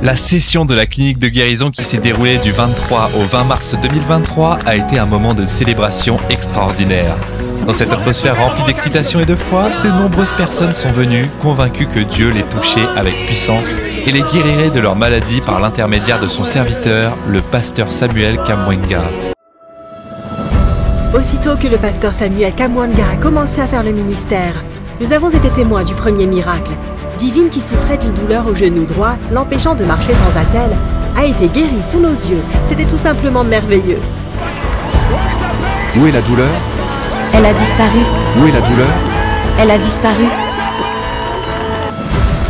La session de la clinique de guérison qui s'est déroulée du 23 au 20 mars 2023 a été un moment de célébration extraordinaire. Dans cette atmosphère remplie d'excitation et de foi, de nombreuses personnes sont venues, convaincues que Dieu les touchait avec puissance et les guérirait de leur maladie par l'intermédiaire de son serviteur, le pasteur Samuel Kamwenga. Aussitôt que le pasteur Samuel Kamwenga a commencé à faire le ministère, nous avons été témoins du premier miracle. Divine qui souffrait d'une douleur au genou droit, l'empêchant de marcher sans attelle, a été guérie sous nos yeux. C'était tout simplement merveilleux. Où est la douleur? Elle a disparu. Où est la douleur? Elle a disparu.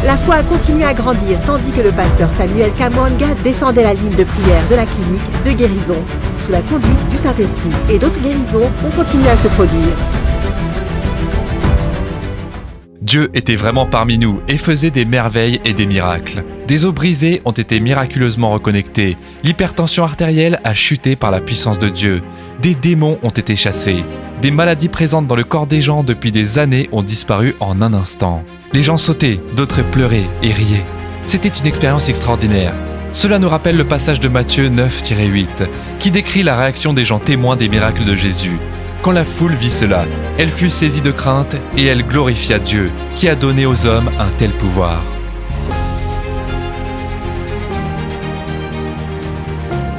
La foi a continué à grandir tandis que le pasteur Samuel Kamwenga descendait la ligne de prière de la clinique de guérison sous la conduite du Saint-Esprit. Et d'autres guérisons ont continué à se produire. Dieu était vraiment parmi nous et faisait des merveilles et des miracles. Des os brisés ont été miraculeusement reconnectés. L'hypertension artérielle a chuté par la puissance de Dieu. Des démons ont été chassés. Des maladies présentes dans le corps des gens depuis des années ont disparu en un instant. Les gens sautaient, d'autres pleuraient et riaient. C'était une expérience extraordinaire. Cela nous rappelle le passage de Matthieu 9-8, qui décrit la réaction des gens témoins des miracles de Jésus. Quand la foule vit cela, elle fut saisie de crainte et elle glorifia Dieu, qui a donné aux hommes un tel pouvoir.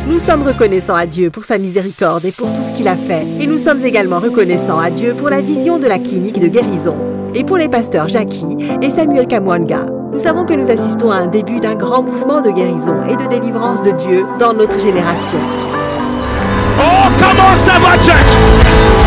Nous sommes reconnaissants à Dieu pour sa miséricorde et pour tout ce qu'il a fait. Et nous sommes également reconnaissants à Dieu pour la vision de la clinique de guérison. Et pour les pasteurs Jackie et Samuel Kamwenga. Nous savons que nous assistons à un début d'un grand mouvement de guérison et de délivrance de Dieu dans notre génération. Oh, comment ça va, church?